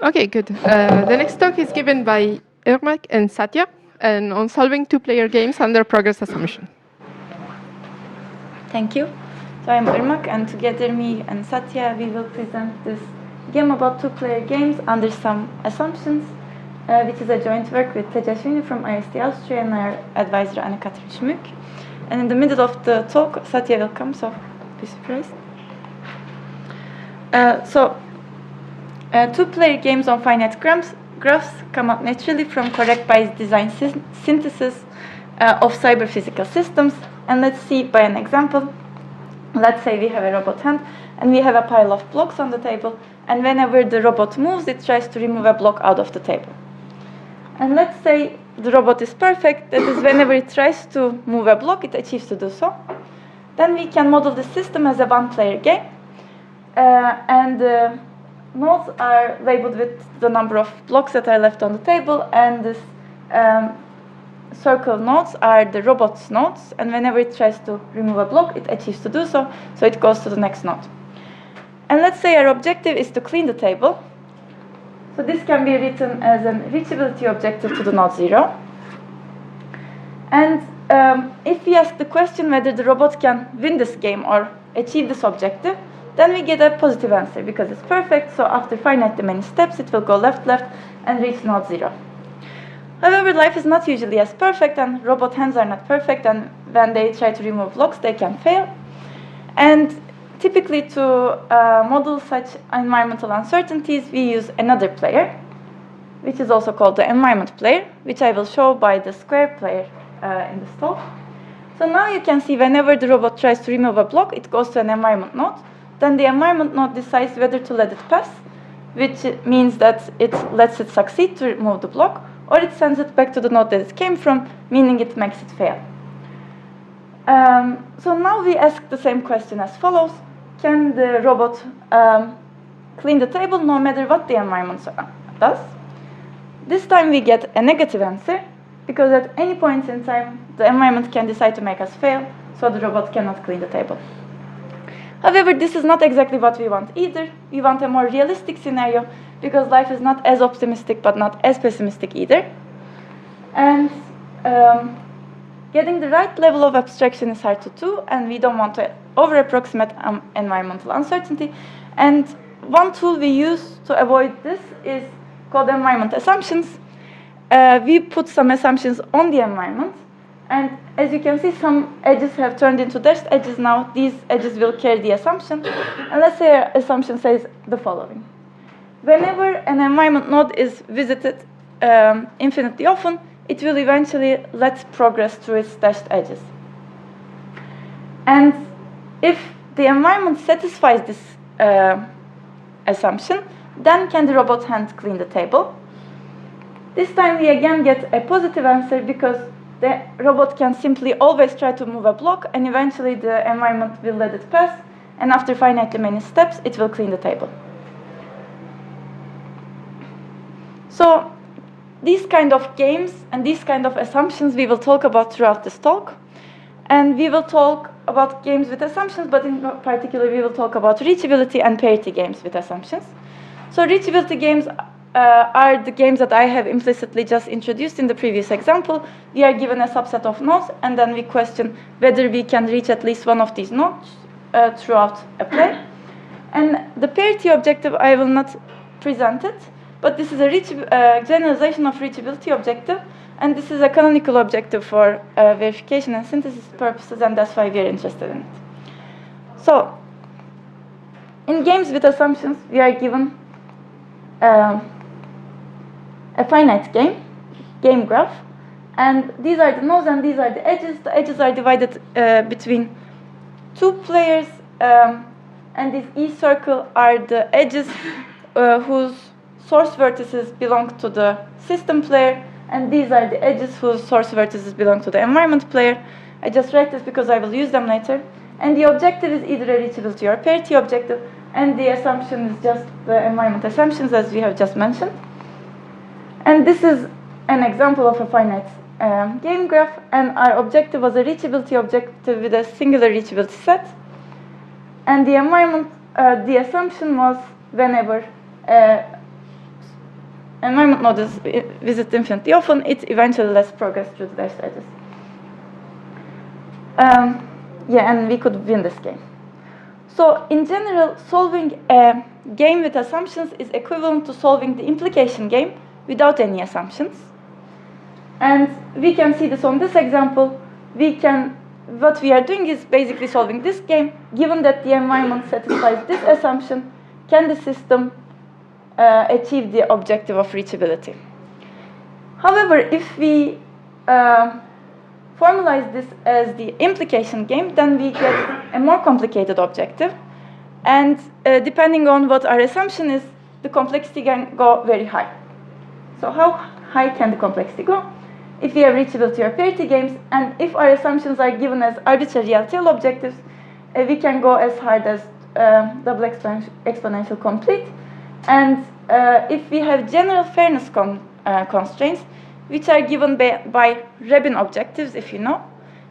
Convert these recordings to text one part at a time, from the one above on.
Okay, good. The next talk is given by Irmak and Satya, and on solving two-player games under progress assumption. Thank you. So I'm Irmak, and together me and Satya, we will present this game about two-player games under some assumptions, which is a joint work with Thejaswini from IST Austria and our advisor Anne-Kathrin Schmuck. And in the middle of the talk, Satya will come, so be surprised. Two-player games on finite graphs come up naturally from correct Bayes design synthesis of cyber-physical systems. And let's see by an example. Let's say we have a robot hand, and we have a pile of blocks on the table, and whenever the robot moves, it tries to remove a block out of the table. And let's say the robot is perfect, that is, whenever it tries to move a block, it achieves to do so. Then we can model the system as a one-player game, and the nodes are labeled with the number of blocks that are left on the table, and this circle nodes are the robot's nodes, and whenever it tries to remove a block, it achieves to do so, so it goes to the next node. And let's say our objective is to clean the table. So this can be written as a reachability objective to the node 0. And if we ask the question whether the robot can win this game or achieve this objective, then we get a positive answer because it's perfect, so after finitely many steps, it will go left, and reach node 0. However, life is not usually as perfect, and robot hands are not perfect, and when they try to remove blocks, they can fail. And typically, to model such environmental uncertainties, we use another player, which is also called the environment player, which I will show by the square player in this talk. So now you can see whenever the robot tries to remove a block, it goes to an environment node. Then the environment node decides whether to let it pass, which means that it lets it succeed to remove the block, or it sends it back to the node that it came from, meaning it makes it fail. So now we ask the same question as follows. Can the robot clean the table no matter what the environment does? This time we get a negative answer, because at any point in time, the environment can decide to make us fail, so the robot cannot clean the table. However, this is not exactly what we want either. We want a more realistic scenario, because life is not as optimistic but not as pessimistic either. And getting the right level of abstraction is hard to do, and we don't want to over-approximate environmental uncertainty. And one tool we use to avoid this is called environment assumptions. We put some assumptions on the environment, and as you can see, some edges have turned into dashed edges now. These edges will carry the assumption. And let's say our assumption says the following. Whenever an environment node is visited infinitely often, it will eventually let progress through its dashed edges. And if the environment satisfies this assumption, then can the robot hand clean the table? This time we again get a positive answer, because the robot can simply always try to move a block, and eventually the environment will let it pass, and after finitely many steps, it will clean the table. So these kind of games and these kind of assumptions we will talk about throughout this talk. And we will talk about games with assumptions, but in particular we will talk about reachability and parity games with assumptions. So reachability games are the games that I have implicitly just introduced in the previous example. We are given a subset of nodes, and then we question whether we can reach at least one of these nodes throughout a play. And the parity objective, I will not present it, but this is a generalization of reachability objective, and this is a canonical objective for verification and synthesis purposes, and that's why we are interested in it. So, in games with assumptions, we are given a finite game graph, and these are the nodes and these are the edges. The edges are divided between two players, and this E circle are the edges whose source vertices belong to the system player, and these are the edges whose source vertices belong to the environment player. I just write this because I will use them later. And the objective is either a reachability or a parity objective, and the assumption is just the environment assumptions, as we have just mentioned. And this is an example of a finite game graph, and our objective was a reachability objective with a singular reachability set. And the environment, the assumption was whenever environment node is visited infinitely often, it eventually lets progress through the dashed edges. Yeah, and we could win this game. So in general, solving a game with assumptions is equivalent to solving the implication game without any assumptions. And we can see this on this example. What we are doing is basically solving this game. Given that the environment satisfies this assumption, can the system achieve the objective of reachability? However, if we formalize this as the implication game, then we get a more complicated objective. And depending on what our assumption is, the complexity can go very high. So how high can the complexity go? If we have reachability or parity games, and if our assumptions are given as arbitrary LTL objectives, we can go as hard as double exponential complete. And if we have general fairness constraints, which are given by Rabin objectives, if you know,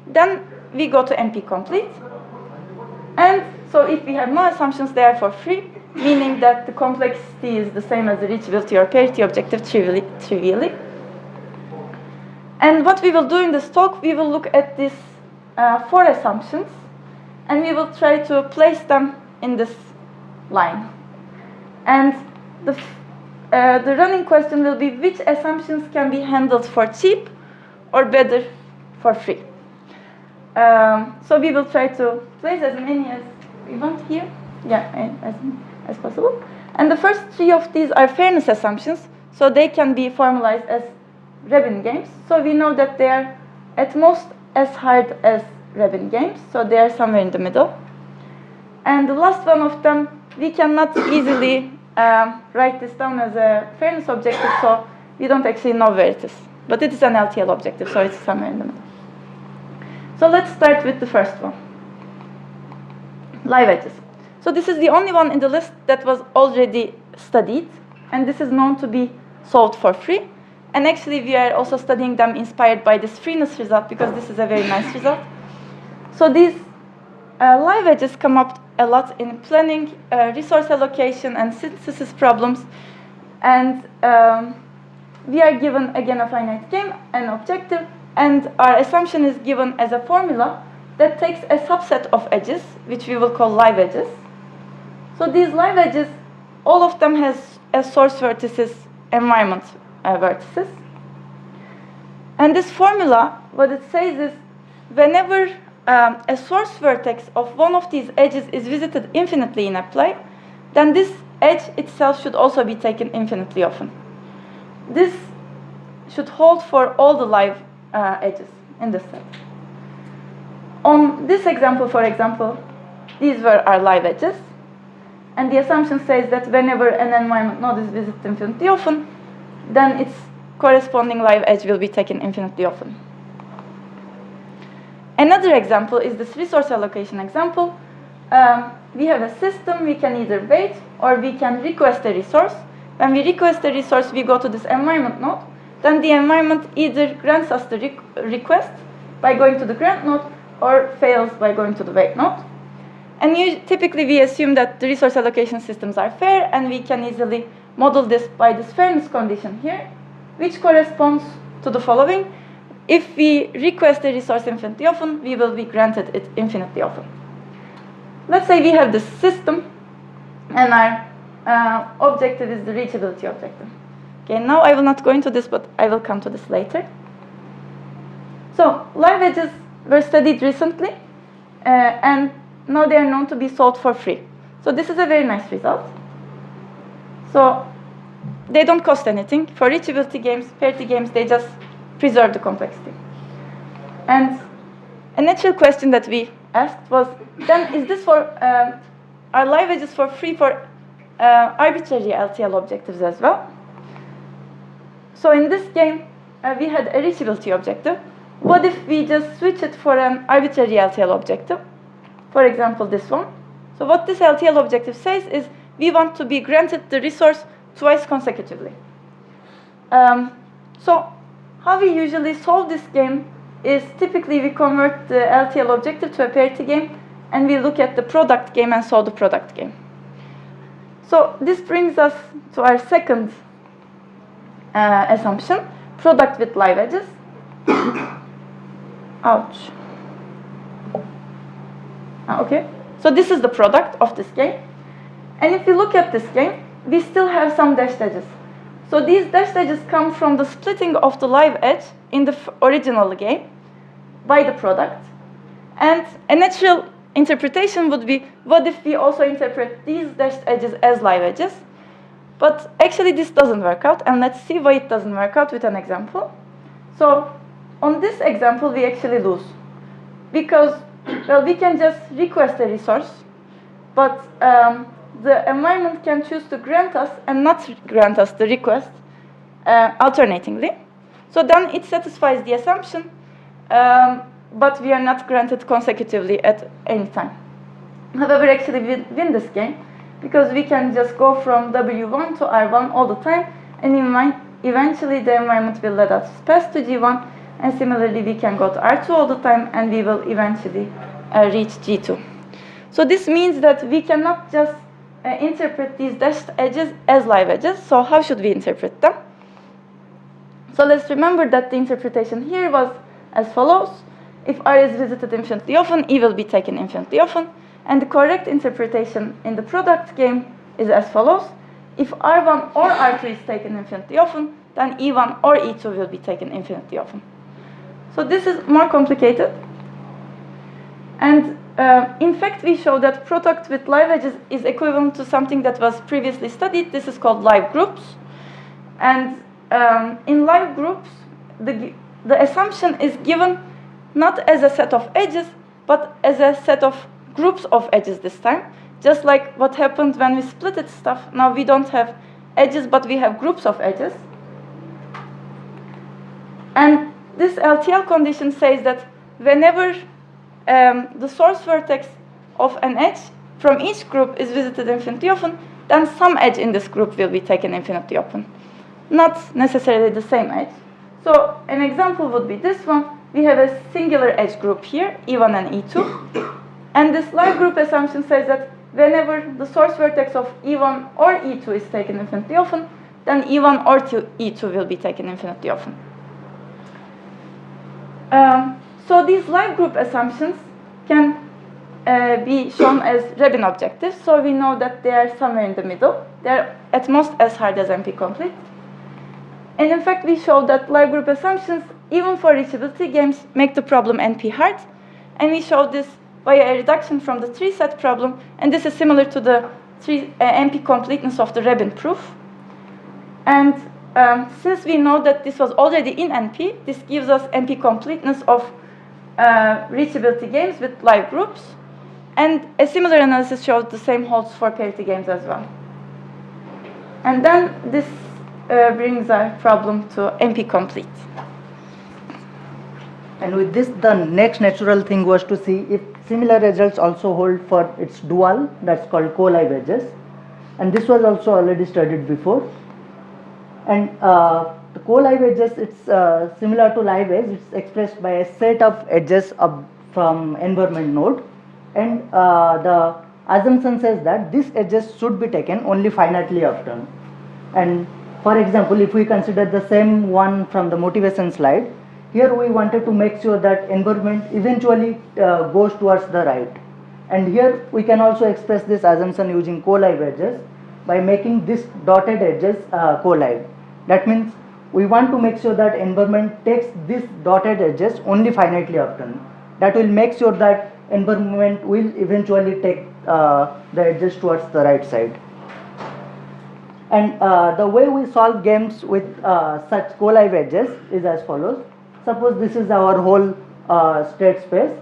then we go to NP complete. And so if we have no assumptions, they are for free, meaning that the complexity is the same as the reachability or parity objective trivially. And what we will do in this talk, we will look at these 4 assumptions, and we will try to place them in this line. And the running question will be which assumptions can be handled for cheap or better for free. So we will try to place as many as we want here, as possible. And the first 3 of these are fairness assumptions, so they can be formalized as Rabin games. So we know that they are at most as hard as Rabin games, so they are somewhere in the middle. And the last one of them, we cannot easily write this down as a fairness objective, so we don't actually know where it is. But it is an LTL objective, so it's somewhere in the middle. So let's start with the first one. Live edges. So this is the only one in the list that was already studied, and this is known to be solved for free. And actually, we are also studying them inspired by this freeness result, because this is a very nice result. So these live edges come up a lot in planning, resource allocation, and synthesis problems. And we are given, again, a finite game, an objective, and our assumption is given as a formula that takes a subset of edges, which we will call live edges. So these live edges, all of them has as source vertices environment vertices. And this formula, what it says is, whenever a source vertex of one of these edges is visited infinitely in a play, then this edge itself should also be taken infinitely often. This should hold for all the live edges in this set. On this example, for example, these were our live edges. And the assumption says that whenever an environment node is visited infinitely often, then its corresponding live edge will be taken infinitely often. Another example is this resource allocation example. We have a system, we can either wait or we can request a resource. When we request a resource, we go to this environment node. Then the environment either grants us the request by going to the grant node or fails by going to the wait node. And typically we assume that the resource allocation systems are fair, and we can easily model this by this fairness condition here, which corresponds to the following. If we request a resource infinitely often, we will be granted it infinitely often. Let's say we have this system, and our objective is the reachability objective. Okay, now I will not go into this, but I will come to this later. So live edges were studied recently, and now they are known to be solved for free. So this is a very nice result. So they don't cost anything. For reachability games, parity games, they just preserve the complexity. And a natural question that we asked was, then is this for, are live edges for free for arbitrary LTL objectives as well? So in this game, we had a reachability objective. What if we just switch it for an arbitrary LTL objective? For example, this one. So what this LTL objective says is, we want to be granted the resource twice consecutively. So how we usually solve this game is typically we convert the LTL objective to a parity game, and we look at the product game and solve the product game. So this brings us to our second assumption, product with live edges. Ouch. Okay, so this is the product of this game. And if you look at this game, we still have some dashed edges. So these dashed edges come from the splitting of the live edge in the original game by the product. And a natural interpretation would be, what if we also interpret these dashed edges as live edges? But actually this doesn't work out, and let's see why it doesn't work out with an example. So on this example, we actually lose. Because, well, we can just request a resource, but the environment can choose to grant us and not grant us the request alternatingly. So then it satisfies the assumption, but we are not granted consecutively at any time. However, actually we win this game because we can just go from W1 to R1 all the time, and eventually the environment will let us pass to G1, and similarly we can go to R2 all the time, and we will eventually reach G2. So this means that we cannot just interpret these dashed edges as live edges. So how should we interpret them? So let's remember that the interpretation here was as follows. If R is visited infinitely often, E will be taken infinitely often. And the correct interpretation in the product game is as follows. If R1 or R2 is taken infinitely often, then E1 or E2 will be taken infinitely often. So this is more complicated. And in fact, we show that product with live edges is equivalent to something that was previously studied. This is called live groups. And in live groups, the assumption is given not as a set of edges, but as a set of groups of edges this time. Just like what happened when we splitted stuff. Now we don't have edges, but we have groups of edges. And this LTL condition says that whenever the source vertex of an edge from each group is visited infinitely often, then some edge in this group will be taken infinitely often. Not necessarily the same edge. So an example would be this one. We have a singular edge group here, E1 and E2. And this live group assumption says that whenever the source vertex of E1 or E2 is taken infinitely often, then E1 or E2 will be taken infinitely often. So these live group assumptions can be shown as Rabin objectives. So we know that they are somewhere in the middle. They are at most as hard as NP-complete. And in fact, we showed that live group assumptions, even for reachability games, make the problem NP hard. And we showed this via a reduction from the tree-set problem. And this is similar to the NP completeness of the Rabin proof. And since we know that this was already in NP, this gives us NP completeness of reachability games with live groups. And a similar analysis showed the same holds for parity games as well. And then this brings our problem to NP complete. And with this, the next natural thing was to see if similar results also hold for its dual, that's called co-live edges. And this was also already studied before. And the co-live edges, it's similar to live edge. It's expressed by a set of edges from environment node. And the assumption says that these edges should be taken only finitely often. And for example, if we consider the same one from the motivation slide, here we wanted to make sure that environment eventually goes towards the right. And here we can also express this assumption using co-live edges by making this dotted edges co-live. That means we want to make sure that environment takes these dotted edges only finitely often. That will make sure that environment will eventually take the edges towards the right side. And the way we solve games with such co-live edges is as follows. Suppose this is our whole state space,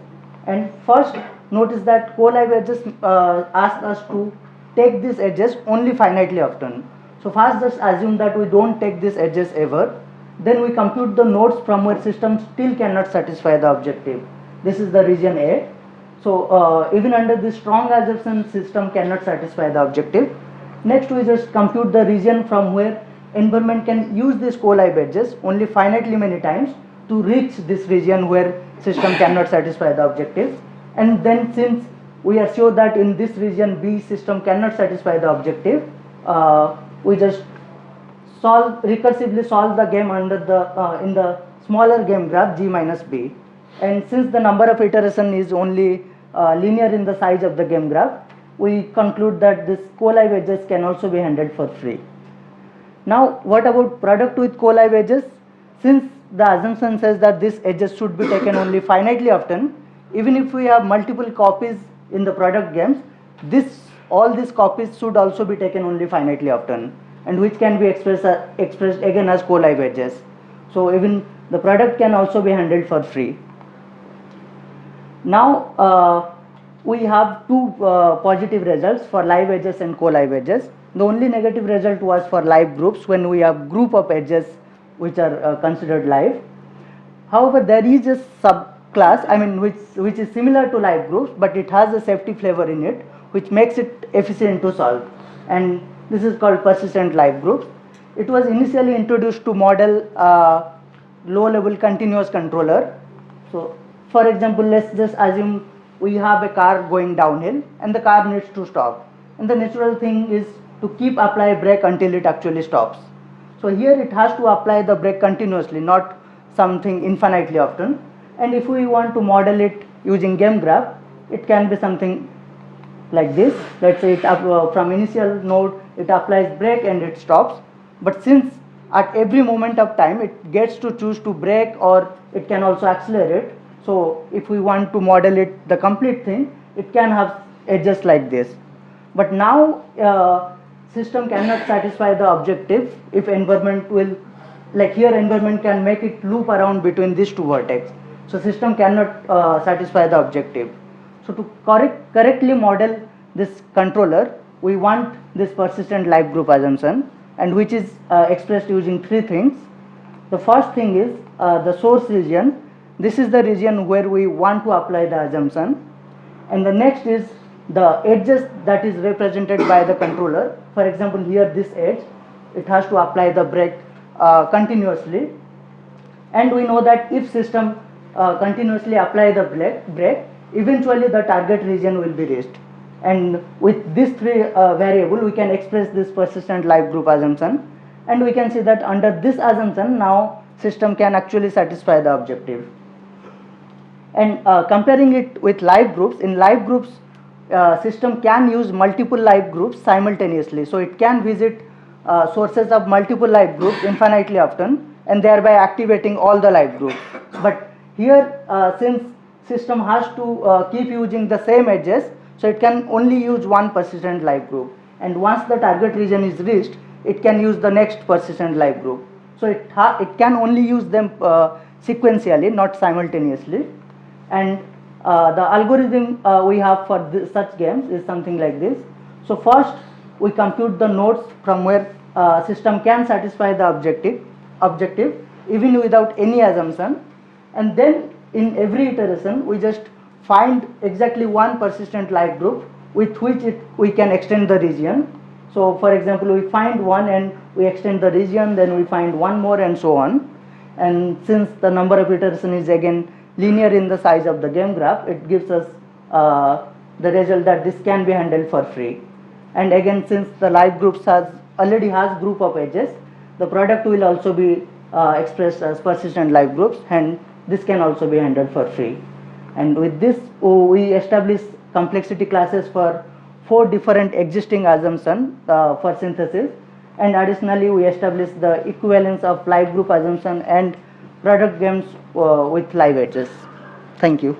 and first notice that co-live edges ask us to take these edges only finitely often. So first just assume that we don't take these edges ever. Then we compute the nodes from where system still cannot satisfy the objective. This is the region A. So even under this strong assumption, system cannot satisfy the objective. Next we just compute the region from where environment can use these co-live edges only finitely many times to reach this region where system cannot satisfy the objective. And then since we are sure that in this region B system cannot satisfy the objective, we just recursively solve the game under the in the smaller game graph G minus B. And since the number of iteration is only linear in the size of the game graph, we conclude that this co-live edges can also be handled for free. Now, what about product with co-live edges? Since the assumption says that these edges should be taken only finitely often, even if we have multiple copies in the product games, all these copies should also be taken only finitely often, and which can be expressed again as co-live edges. So even the product can also be handled for free. Now we have two positive results for live edges and co-live edges. The only negative result was for live groups, when we have group of edges which are considered live. However, there is a subclass, which is similar to live groups, but it has a safety flavor in it, which makes it efficient to solve, and this is called persistent live groups. It was initially introduced to model low-level continuous controller. So, for example, let's just assume we have a car going downhill and the car needs to stop, and the natural thing is to keep apply brake until it actually stops. So here it has to apply the brake continuously, not something infinitely often. And if we want to model it using game graph, it can be something like this. Let's say from initial node it applies brake and it stops, but since at every moment of time it gets to choose to brake, or it can also accelerate. So if we want to model it, the complete thing, it can have edges like this. But now system cannot satisfy the objective if environment will, like here environment can make it loop around between these two vertex. So system cannot satisfy the objective. So to correctly model this controller, we want this persistent live group assumption, and which is expressed using three things. The first thing is the source region. This is the region where we want to apply the assumption. And the next is the edges that is represented by the controller. For example, here this edge, it has to apply the brake continuously. And we know that if system continuously apply the brake, eventually the target region will be reached. And with these three variables, we can express this persistent live group assumption. And we can see that under this assumption, now system can actually satisfy the objective. And comparing it with live groups, in live groups, system can use multiple live groups simultaneously. So it can visit sources of multiple live groups infinitely often, and thereby activating all the live groups. But here, since system has to keep using the same edges, so it can only use one persistent live group. And once the target region is reached, it can use the next persistent live group. So it can only use them sequentially, not simultaneously. And the algorithm we have for such games is something like this. So first we compute the nodes from where system can satisfy the objective even without any assumption, and then in every iteration we just find exactly one persistent live group with which we can extend the region. So for example, we find one and we extend the region, then we find one more, and so on. And since the number of iteration is again linear in the size of the game graph, it gives us the result that this can be handled for free. And again, since the live groups already has group of edges, the product will also be expressed as persistent live groups, and this can also be handled for free. And with this, we establish complexity classes for 4 different existing assumptions for synthesis, and additionally we establish the equivalence of live group assumption and product games with live edges. Thank you.